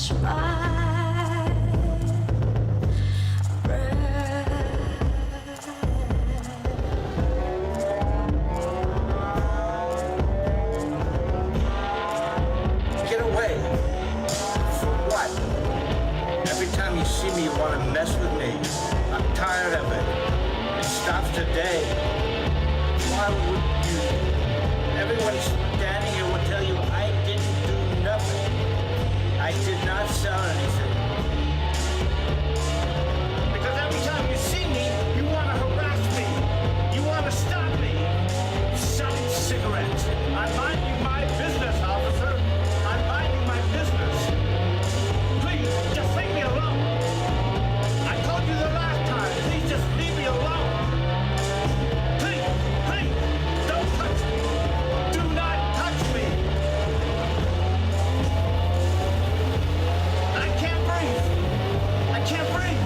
catch my breath. Get away. For what? Every time you see me, you want to mess with me. I'm tired of it. It stops today. Why would you? Everyone standing here will tell you I didn't do nothing. I did not sell anything. Because every time you see me, you want to harass me. You want to stop me. Selling cigarettes. I'm minding my business, officer. I'm minding my business. Please, just leave me alone. I told you the last time. Please just leave me alone. Please, please, don't touch me. Do not touch me. I can't breathe. I can't breathe.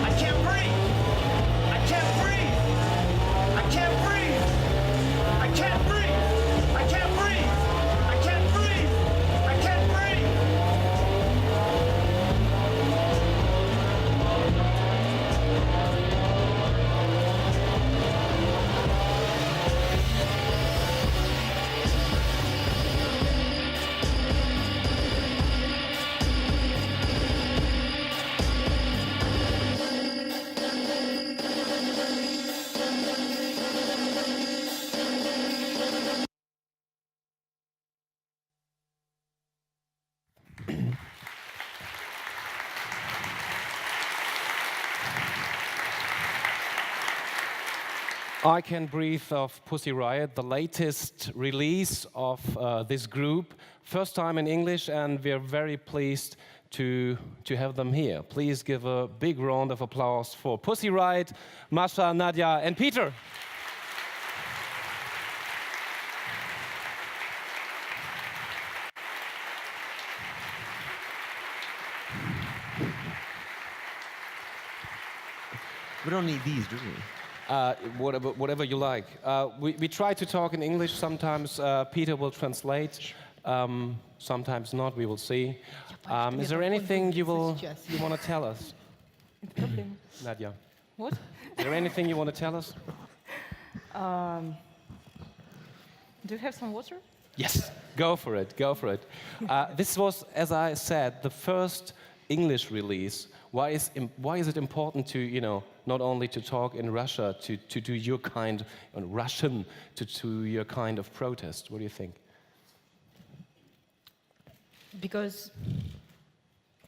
I can't breathe. I can't breathe. I can't breathe. I can't breathe. I can't breathe. I can't breathe. I can't breathe. I Can Breathe of Pussy Riot, the latest release of this group. First time in English, and we're very pleased to have them here. Please give a big round of applause for Pussy Riot, Masha, Nadia, and Peter. We don't need these, do we? Whatever you like. We try to talk in English. Sometimes Peter will translate. Sometimes not. We will see. Is there anything you want to tell us, Nadia? What? Is there anything you want to tell us? Do you have some water? Yes. Go for it. Go for it. This was, as I said, the first English release. Why is it important to, not only to talk in Russia, to do your kind of Russian, to your kind of protest? What do you think? Because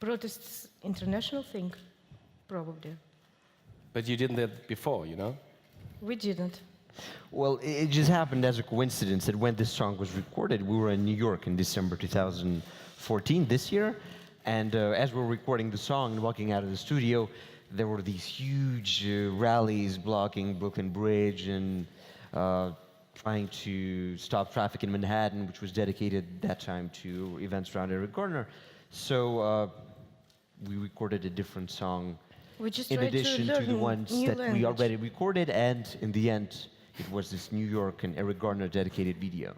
protests international thing, probably. But you didn't that before, We didn't. Well, it just happened as a coincidence that when this song was recorded, we were in New York in December 2014, this year. And as we were recording the song and walking out of the studio, there were these huge rallies blocking Brooklyn Bridge and trying to stop traffic in Manhattan, which was dedicated that time to events around Eric Garner. So we recorded a different song We just in tried addition to the ones new that we language. already recorded, and in the end, it was this New York and Eric Garner dedicated video.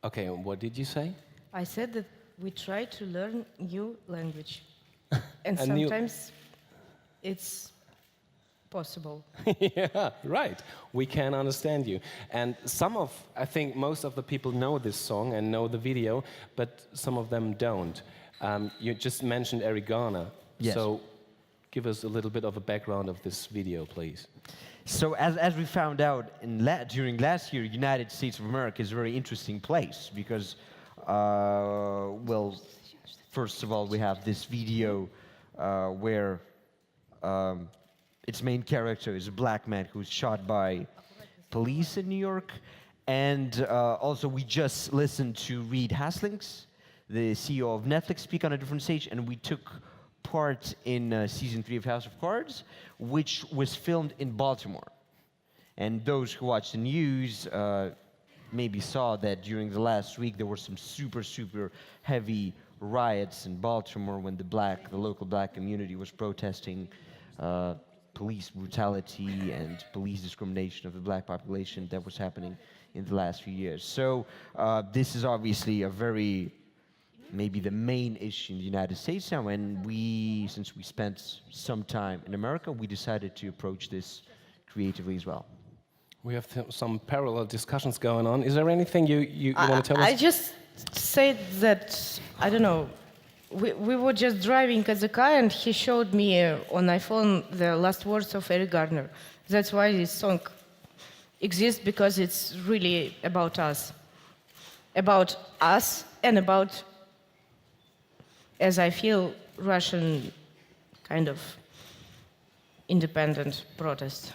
Okay, and what did you say? I said that we try to learn new language. And A new- sometimes it's possible. Yeah, right. We can understand you. And I think most of the people know this song and know the video, but some of them don't. You just mentioned Eric Garner. Yes. So give us a little bit of a background of this video, please. So as we found out during last year, United States of America is a very interesting place because, well, first of all, we have this video where its main character is a black man who's shot by police in New York. And also we just listened to Reed Hastings, the CEO of Netflix, speak on a different stage, and we took part in season 3 of House of Cards, which was filmed in Baltimore. And those who watch the news maybe saw that during the last week there were some super heavy riots in Baltimore when the local black community was protesting police brutality and police discrimination of the black population that was happening in the last few years. So this is obviously a very maybe the main issue in the United States now, and since we spent some time in America, we decided to approach this creatively as well. We have some parallel discussions going on. Is there anything you want to tell us? I just said that, I don't know, we were just driving at the car and he showed me on iPhone the last words of Eric Garner. That's why this song exists, because it's really about us. About us and about, as I feel, Russian kind of independent protest.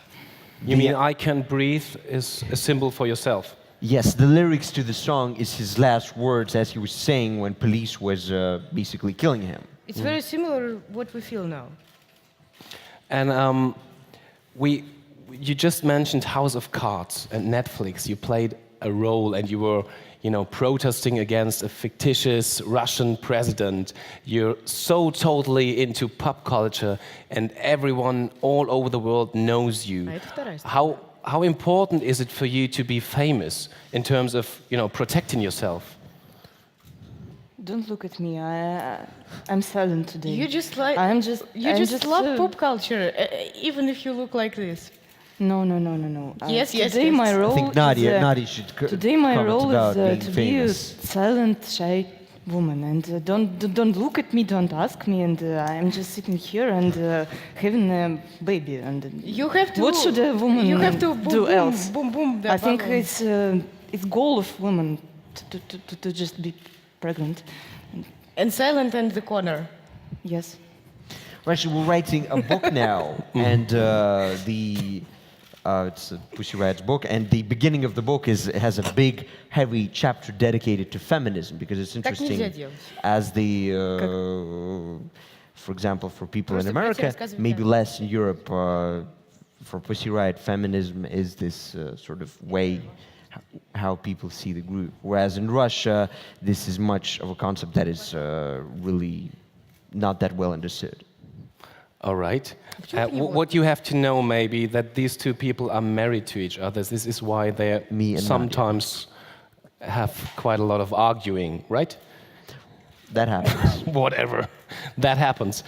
You mean I Can Breathe is a symbol for yourself? Yes, the lyrics to the song is his last words as he was saying when police was basically killing him. It's very similar what we feel now. And you just mentioned House of Cards and Netflix. You played a role and you were, protesting against a fictitious Russian president. You're so totally into pop culture and everyone all over the world knows you. How important is it for you to be famous in terms of, protecting yourself? Don't look at me. I'm silent today. You just like you just love pop culture, even if you look like this. No. Yes. Today my role I think Nadia should today my comment role about being is to be a famous. silent, shy woman, and don't look at me, don't ask me, and I'm just sitting here and having a baby. And You have to. what should a woman you have to do else? Boom. I think it's goal of women to just be pregnant. And silent in the corner. Yes. Well, actually, we're writing a book now, and it's a Pussy Riot's book, and the beginning of the book has a big, heavy chapter dedicated to feminism, because it's interesting as for example, for people in America, maybe less in Europe, for Pussy Riot, feminism is this sort of way how people see the group, whereas in Russia, this is much of a concept that is really not that well understood. All right. What you have to know, maybe, that these two people are married to each other. This is why they sometimes have quite a lot of arguing, right? That happens. Whatever. That happens.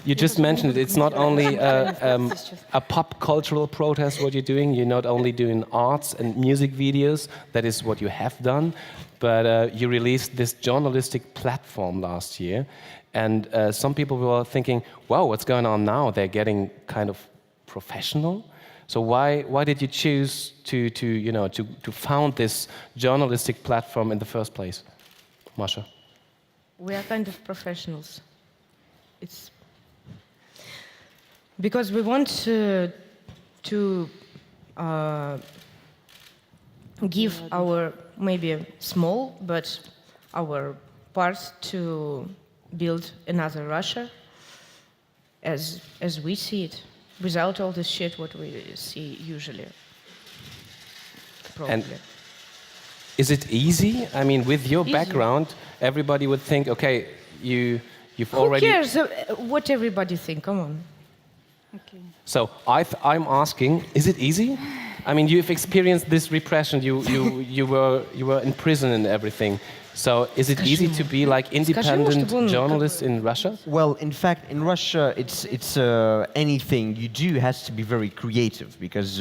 You just mentioned it. It's not only a pop cultural protest, what you're doing. You're not only doing arts and music videos. That is what you have done. But you released this journalistic platform last year. And some people were thinking, wow, what's going on now? They're getting kind of professional. So why did you choose to found this journalistic platform in the first place, Masha? We are kind of professionals. It's because we want to give our maybe small, but our part to build another Russia as we see it, without all this shit what we see usually. Probably. And is it easy? I mean, with your background, everybody would think, okay, you've already... Who cares what everybody think? Come on. Okay. So I'm asking, is it easy? I mean, you've experienced this repression. You were in prison and everything. So is it easy to be like independent journalist in Russia? Well, in fact, in Russia, it's anything you do has to be very creative, because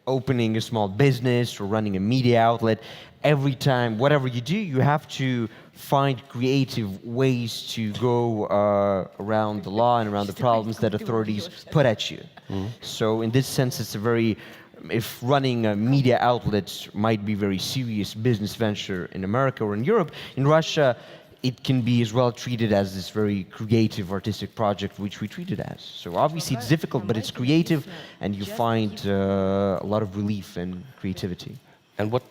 opening a small business or running a media outlet, every time, whatever you do, you have to find creative ways to go around the law and around the problems that authorities put at you. So in this sense, it's a very, if running a media outlet might be a very serious business venture in America or in Europe, in Russia, it can be as well treated as this very creative, artistic project, which we treat it as. So obviously it's difficult, but it's creative, and you find a lot of relief and creativity. And what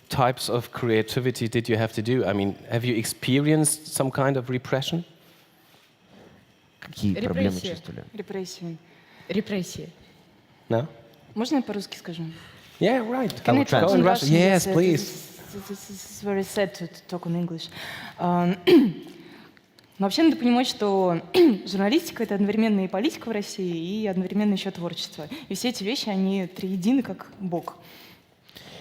types of creativity did you have to do? I mean, have you experienced some kind of repression? Какие проблемы чувствовали? Репрессии. No? Можно я по-русски скажу? Yeah, right. Can I Go in Russian. Yes, please. This is very sad to talk in English. Но вообще надо понимать, что журналистика — это одновременно и политика в России, и одновременно еще творчество. И все эти вещи, они триедины, как Бог.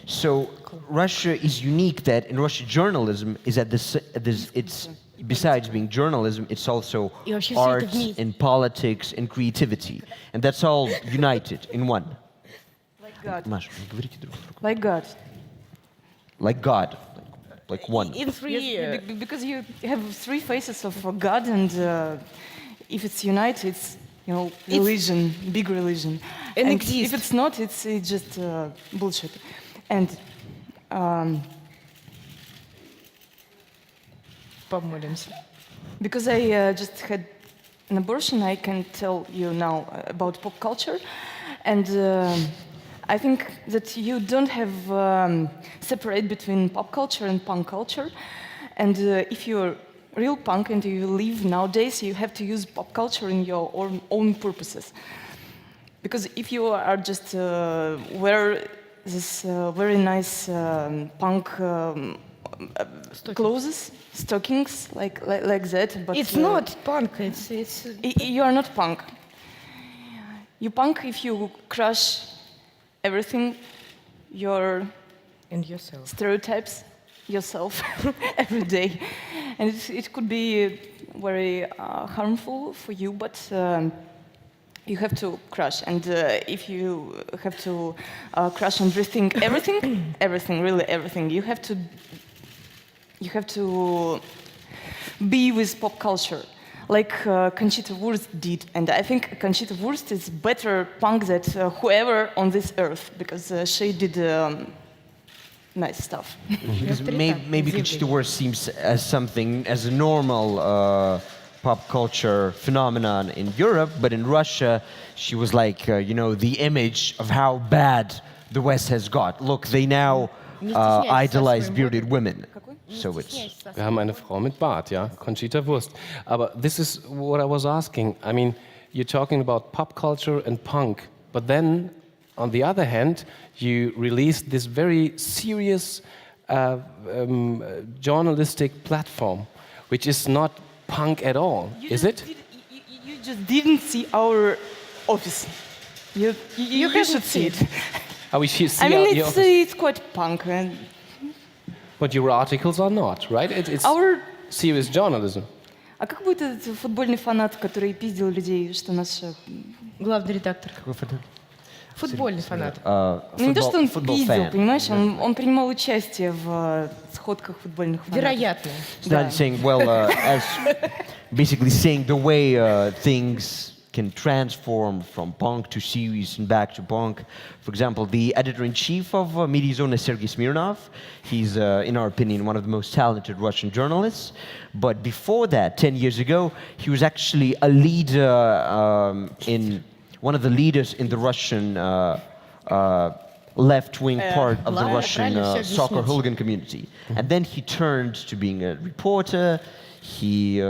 So Russia is unique that in Russia journalism is at it's besides being journalism, it's also И вообще всё это arts вместе. and politics and creativity, and that's all united in one. Like God. Маша, не говорите друг с другом. Like God. Like God, like one. In three, Yes, because you have three faces of God, and if it's united, it's religion, big religion. And if exists. it's not, it's just bullshit. And помолимся. because I just had an abortion, I can tell you now about pop culture, and I think that you don't have separate between pop culture and punk culture, and if you're real punk and you live nowadays, you have to use pop culture in your own purposes. Because if you are just wear this very nice punk clothes, stockings, like that, but It's not punk, it's you are not punk. You punk if you crush everything, your in yourself. stereotypes, yourself every day, and it could be very harmful for you, but you have to crush, and if you have to crush and rethink everything, really everything, you have to be with pop culture, like Conchita Wurst did, and I think Conchita Wurst is better punk than whoever on this earth, because she did nice stuff. Because maybe Conchita Wurst seems as a normal pop culture phenomenon in Europe, but in Russia, she was like, the image of how bad the West has got. Look, they now idolize bearded women. So it's... Wir haben eine Frau mit Bart, ja, Conchita Wurst. Aber this is what I was asking. I mean, you're talking about pop culture and punk, but then, on the other hand, you released this very serious journalistic platform, which is not punk at all, is it? You just didn't see our office. You should see it. We should see I mean, your it's quite punk. And but your articles are not, right? It's our... serious journalism. А как будет этот футбольный фанат, который пиздил людей, что наш... Главный редактор. Футбольный фанат. Ну не то, что он пиздил, fan. понимаешь, он принимал участие в сходках футбольных фанатов. Вероятно. It's not saying, as basically saying the way things can transform from punk to serious and back to punk. For example, the editor-in-chief of Mediazona, Sergei Smirnov, he's, in our opinion, one of the most talented Russian journalists. But before that, 10 years ago, he was actually a leader one of the leaders in the Russian left-wing part of the Russian soccer hooligan community. And then he turned to being a reporter. He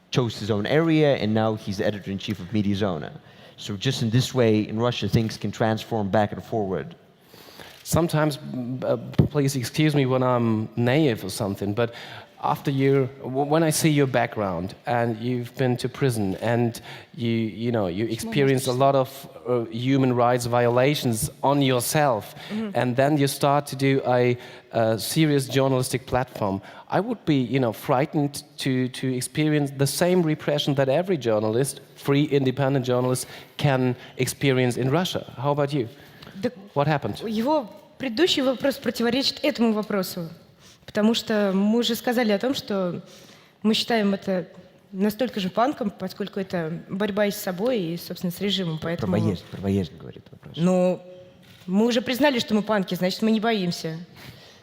chose his own area, and now he's the editor-in-chief of Mediazona. So just in this way, in Russia, things can transform back and forward. Sometimes, please excuse me when I'm naive or something, but when I see your background and you've been to prison and you experience a lot of human rights violations on yourself, and then you start to do a serious journalistic platform, I would be frightened to experience the same repression that every journalist, free independent journalist, can experience in Russia. How about you? What happened? Его предыдущий вопрос противоречит этому вопросу. Потому что мы уже сказали о том, что мы считаем это настолько же панком, поскольку это борьба и с собой, и, собственно, с режимом. Поэтому... Про боязнь говорит вопрос. Ну, мы уже признали, что мы панки, значит, мы не боимся.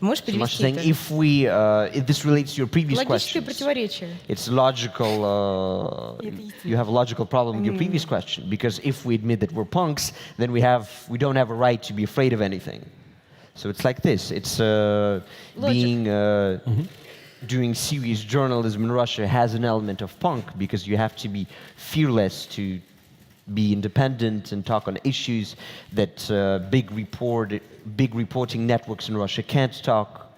Можешь перевести это? If this relates to your previous Логическое questions, противоречие. it's logical. You have a logical problem with your previous question, because if we admit that we're punks, then we don't have a right to be afraid of anything. So it's like this. It's doing serious journalism in Russia has an element of punk, because you have to be fearless to be independent and talk on issues that big reporting networks in Russia can't talk.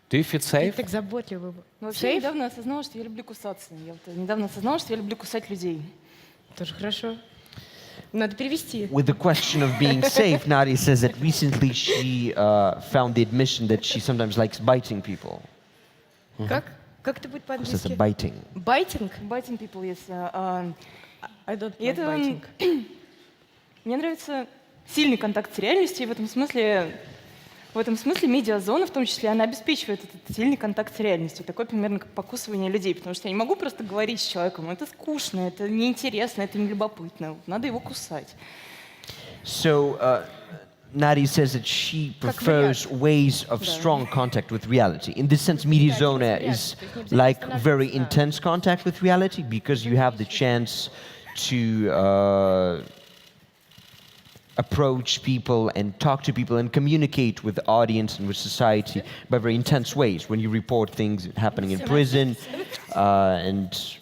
Do you feel Ты safe? так заботливо. Но вообще недавно осознала, что я люблю кусаться. Я недавно осознала, что я люблю кусать людей. Тоже хорошо. Надо перевести. With the question of being safe, Nadia says that recently she found the admission that she sometimes likes biting people. Как это будет This is a по-английски? biting. Байтинг? Biting people, yes. I don't И like это, biting. мне нравится сильный контакт с реальностью, и в этом смысле медиазона, в том числе, она обеспечивает этот сильный контакт с реальностью, такой примерно как покусывание людей, потому что я не могу просто говорить с человеком, это скучно, это неинтересно, это нелюбопытно, надо его кусать. So Nadia says that she prefers ways of strong contact with reality. In this sense, Mediazona is like very intense contact with reality because you have the chance to approach people and talk to people and communicate with the audience and with society by very intense ways when you report things happening in prison, and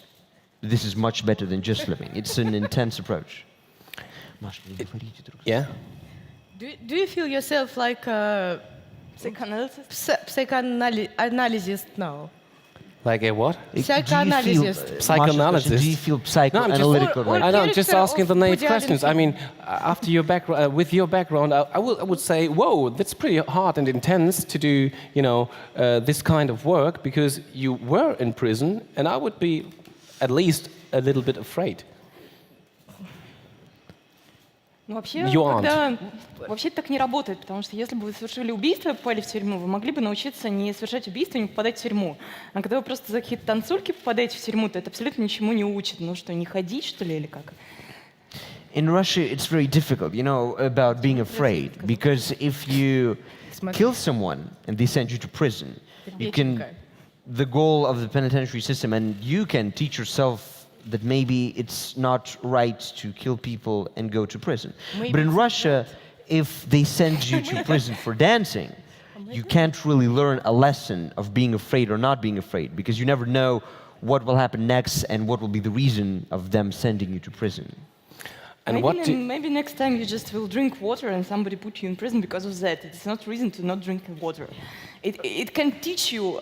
this is much better than just living. It's an intense approach. Yeah? Do you feel yourself like a psychoanalyst now? Like a what? Psychoanalyst. Psychoanalysis. Do you feel psychoanalytical No, right I now? don't, just character asking of the naive Woody Allen questions. I mean, after your background, with your background, I would say, whoa, that's pretty hard and intense to do, this kind of work because you were in prison, and I would be at least a little bit afraid. Ну, вообще, You aren't. вообще так не работает, потому что если бы вы совершили убийство и попали в тюрьму, вы могли бы научиться не совершать убийство и не попадать в тюрьму. А когда вы просто за какие-то танцульки попадаете в тюрьму, то это абсолютно ничему не учит. Ну что, не ходить, что ли, или как? In Russia, it's very difficult, about being afraid, because if you kill someone and they send you to prison, the goal of the penitentiary system, and you can teach yourself that maybe it's not right to kill people and go to prison. But in Russia, if they send you to prison for dancing, you can't really learn a lesson of being afraid or not being afraid, because you never know what will happen next and what will be the reason of them sending you to prison. And Maybe next time you just will drink water and somebody put you in prison because of that. It's not reason to not drink water. It can teach you.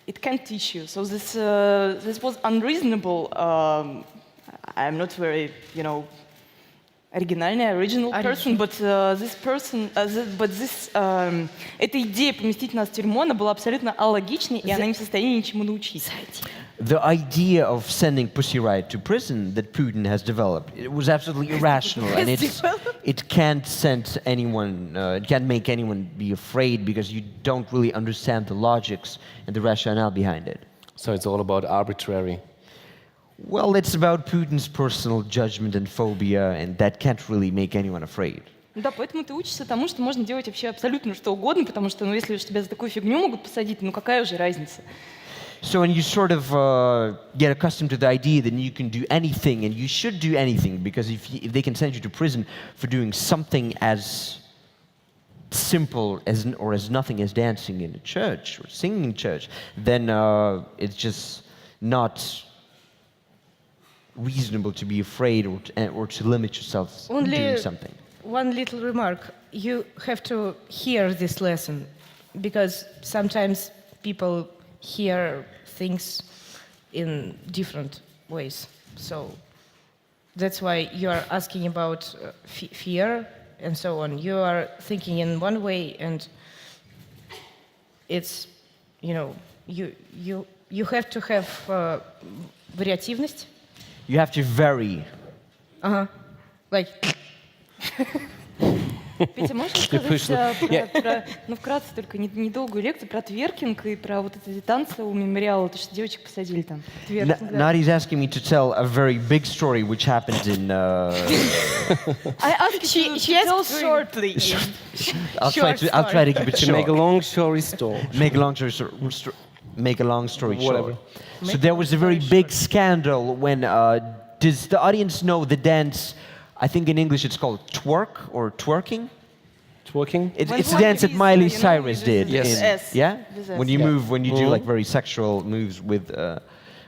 It can teach you. So this was unreasonable. I'm not very, original person, but эта идея поместить нас в тюрьму, она была абсолютно алогичной, и она не в состоянии ничему научить. The idea of sending Pussy Riot to prison that Putin has developed, it was absolutely irrational, and it can't send anyone, it can't make anyone be afraid because you don't really understand the logics and the rationale behind it. So it's all about arbitrary. Well, it's about Putin's personal judgment and phobia, and that can't really make anyone afraid. Да, поэтому ты учишься тому, что можно делать вообще абсолютно что угодно, потому что, если уж тебя за такую фигню могут посадить, какая уже разница? So when you sort of get accustomed to the idea that you can do anything and you should do anything, because if they can send you to prison for doing something as simple as nothing as dancing in a church or singing in church, then it's just not reasonable to be afraid or to limit yourself in doing something. One little remark. You have to hear this lesson because sometimes people hear things in different ways. So that's why you are asking about fear and so on. You are thinking in one way, and it's, you have to have вариативность. You have to vary. Like. Петя, можешь рассказать вкратце только недолгую лекцию про тверкинг и про вот эти танцы у мемориала, то что девочек посадили там? Nadi's asking me to tell a very big story which happened in... I asked you to tell shortly. I'll try to keep it short. Make a long story short. Make a long story short. So there was a very big scandal when... does the audience know the dance... I think in English it's called twerk or twerking. Twerking? It's a dance that Miley Cyrus did. Yes. Yeah? When you move, when you do like very sexual moves with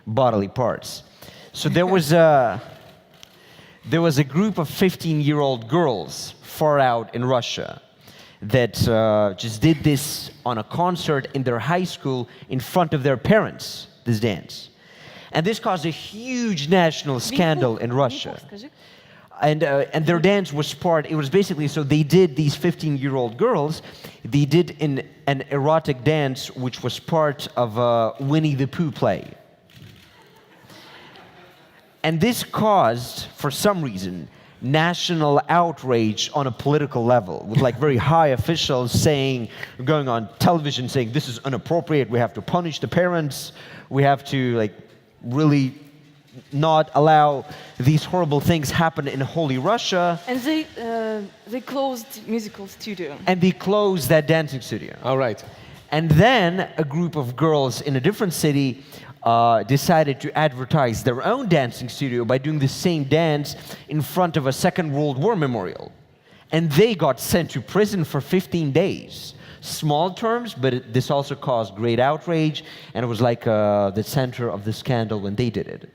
bodily parts. So there was a group of 15-year-old girls far out in Russia that just did this on a concert in their high school in front of their parents, this dance. And this caused a huge national scandal in Russia. And their dance was part, it was basically, so they did, these 15-year-old girls, they did an erotic dance which was part of a Winnie the Pooh play. And this caused, for some reason, national outrage on a political level, with like very high officials saying, going on television saying, this is inappropriate, we have to punish the parents, we have to like really not allow these horrible things happen in Holy Russia. And they closed musical studio. And they closed that dancing studio. All right. And then a group of girls in a different city decided to advertise their own dancing studio by doing the same dance in front of a Second World War memorial. And they got sent to prison for 15 days. Small terms, but this also caused great outrage, and it was like the center of the scandal when they did it.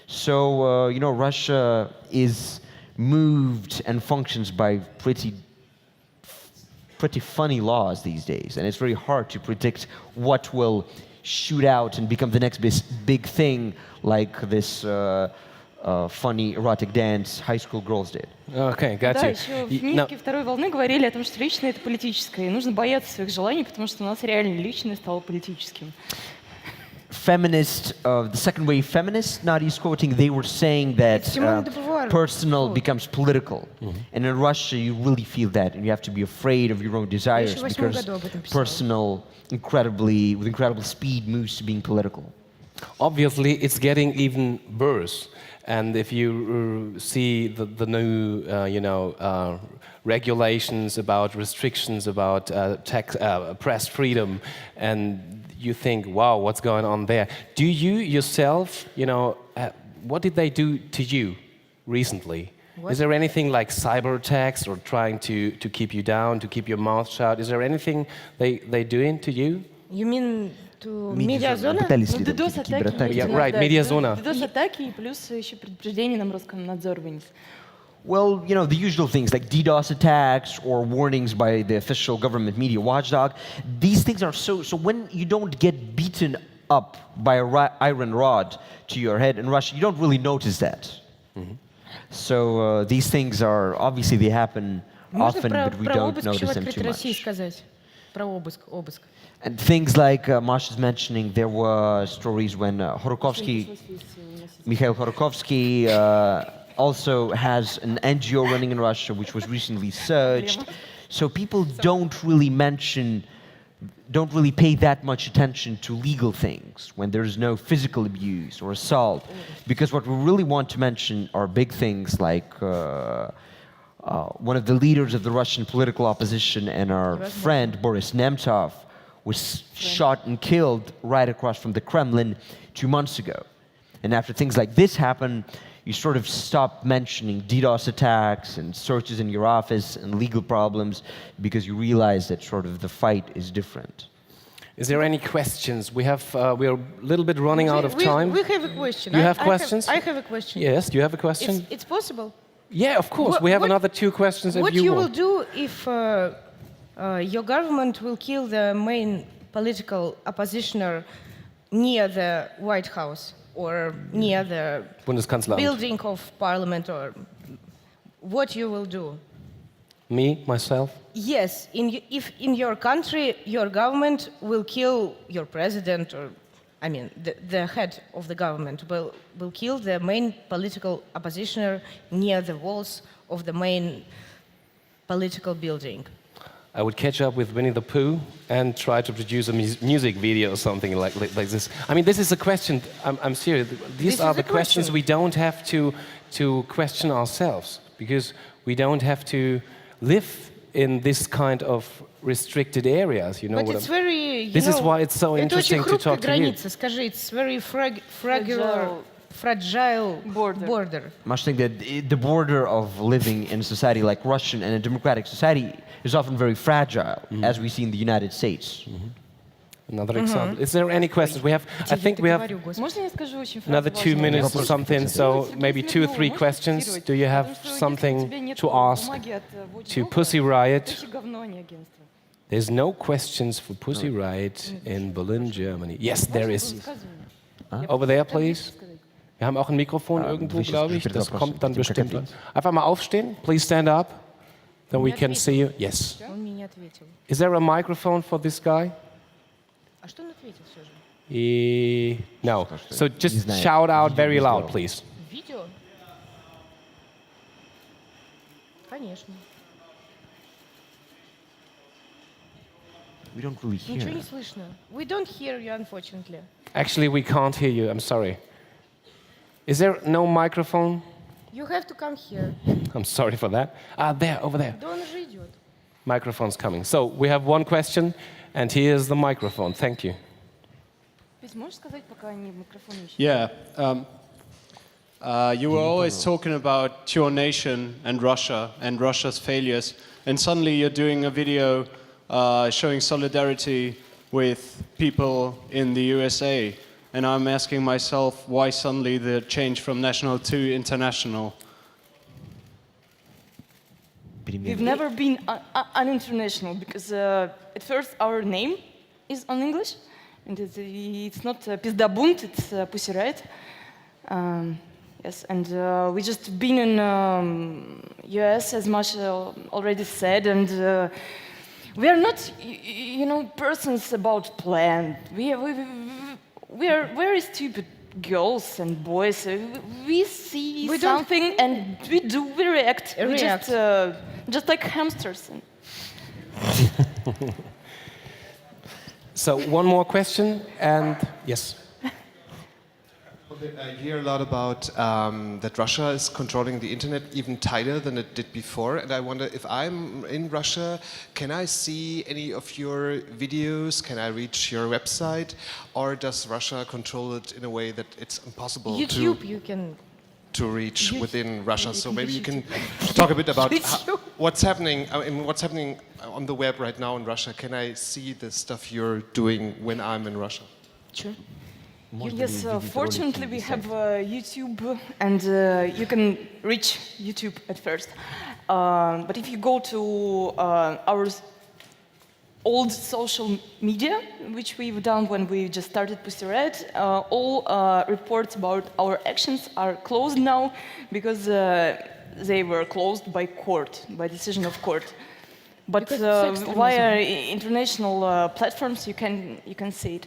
So, you know, Russia is moved and functions by pretty funny laws these days, and it's very hard to predict what will shoot out and become the next big thing, like this funny erotic dance high school girls did. Okay, got Да, you. еще в Now, Минске второй волны говорили о том, что личное — это политическое, и нужно бояться своих желаний, потому что у нас реально личное стало политическим. Feminist, the second wave feminists, Nadia's quoting, they were saying that Simone de Beauvoir. personal becomes political. And in Russia, you really feel that, and you have to be afraid of your own desires еще в 8 because году об этом писала. personal, with incredible speed, moves to being political. obviously, it's getting even worse. And if you see the new, regulations about restrictions about press freedom, and you think, wow, what's going on there? Do you yourself, what did they do to you recently? What? Is there anything like cyber attacks or trying to keep you down, to keep your mouth shut? Is there anything they doing to you? You mean to медиазона? Пытались Ну, ли там какие-то DDoS-атаки кибератаки? есть Yeah, иногда. right, медиазона. DDoS-атаки и плюс еще предупреждение нам Роскомнадзор вынес. Well, the usual things like DDoS attacks or warnings by the official government media watchdog. These things are so when you don't get beaten up by a iron rod to your head in Russia, you don't really notice that. So these things are, obviously they happen Можно often, про but we про don't обыск notice them открытой too России much. сказать? Про обыск. And things like Masha's mentioning, there were stories when Mikhail Khodorkovsky also has an NGO running in Russia, which was recently searched. So people don't really pay that much attention to legal things when there's no physical abuse or assault. Because what we really want to mention are big things like one of the leaders of the Russian political opposition and our friend Boris Nemtsov was shot and killed right across from the Kremlin 2 months ago. And after things like this happen, you sort of stop mentioning DDoS attacks and searches in your office and legal problems because you realize that sort of the fight is different. Is there any questions? We are a little bit running out of time. We have a question. You have questions? I have a question. Yes, do you have a question? It's possible. Yeah, of course. We have another 2 questions if What you you will want. do if your government will kill the main political oppositioner near the White House or near the Bundeskanzleramt. building of parliament, or what you will do? Me, myself? Yes, if in your country your government will kill your president, or I mean the head of the government will kill the main political oppositioner near the walls of the main political building. I would catch up with Winnie the Pooh and try to produce a music video or something like this. I mean, this is a question. I'm serious. These This are is the a questions question. we don't have to question ourselves, because we don't have to live in this kind of restricted areas. You know But what it's I'm- very. This is why it's so Это interesting очень to хрупкая talk to you. граница. Скажи, it's very fragile border. Much think that the border of living in a society like Russian and a democratic society is often very fragile, as we see in the United States. Another example. Is there any questions? I think we have Говорю, Господи. Можно я скажу очень another фразу 2 важную? minutes or something, so maybe 2 or 3 questions. Do you have something to ask to Pussy Riot? Очень говно, а не агентство. There's no questions for Pussy Riot in Berlin, Germany. Yes, there is. Over there, please. Wir haben auch ein Mikrofon irgendwo, welches glaube ich. Gespräch Das das kommt dann mit dem bestimmt. Kakadins? Einfach mal aufstehen. Please stand up. Then we can see you. Yes. Он мне не ответил. Is there a microphone for this guy? А что он ответил все же? No. So Не just знаю. shout out Видео very не loud, сделал. please. Видео? Конечно. We don't really hear. Ничего не слышно. We don't hear you, unfortunately. Actually, we can't hear you. I'm sorry. Is there no microphone? You have to come here. I'm sorry for that. There, over there. Да он уже идет. Microphone's coming. So we have one question, and here's the microphone. Thank you. Можешь сказать, пока они микрофон ищут? Yeah. You were always talking about your nation and Russia's failures, and suddenly you're doing a video showing solidarity with people in the USA. And I'm asking myself, why suddenly the change from national to international? We've never been uninternational because at first our name is on English, and it's not Пиздабунт, it's Pussy Riot. Yes, and we just been in US, as much already said, and we are not, persons about plan. We are very stupid girls and boys. We see We don't- something and we react. We React. just like hamsters. So one more question, and yes. I hear a lot about that Russia is controlling the internet even tighter than it did before, and I wonder if I'm in Russia, can I see any of your videos? Can I reach your website? Or does Russia control it in a way that it's impossible YouTube, you can. to reach You- within Russia? So maybe you can YouTube. talk a bit about YouTube. what's happening on the web right now in Russia. Can I see the stuff you're doing when I'm in Russia? Sure. Yes, fortunately we have YouTube, and you can reach YouTube at first. But if you go to our old social media, which we've done when we just started Pussy Riot, all reports about our actions are closed now because they were closed by court, by decision of court. But Because it's extremism. via international platforms, you can see it.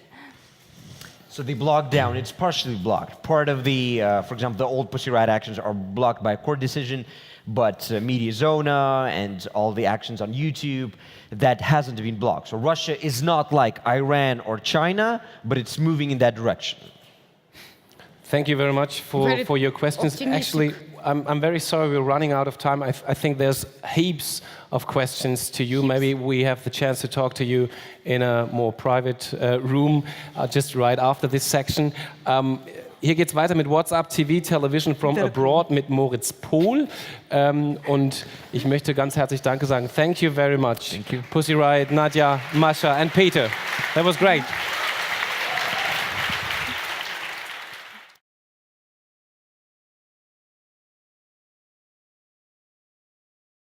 So they blocked down. It's partially blocked. Part of the, for example, the old Pussy Riot actions are blocked by a court decision, but Media Zona and all the actions on YouTube, that hasn't been blocked. So Russia is not like Iran or China, but it's moving in that direction. Thank you very much Very for your questions. optimistic. Actually, I'm very sorry we're running out of time. I think there's heaps of questions to you. Maybe we have the chance to talk to you in a more private room just right after this section. Hier geht's weiter mit WhatsApp TV Television from Abroad mit Moritz Pohl. Und ich möchte ganz herzlich Danke sagen. Thank you very much. Thank you. Pussy Riot, Nadja, Masha and Peter. That was great.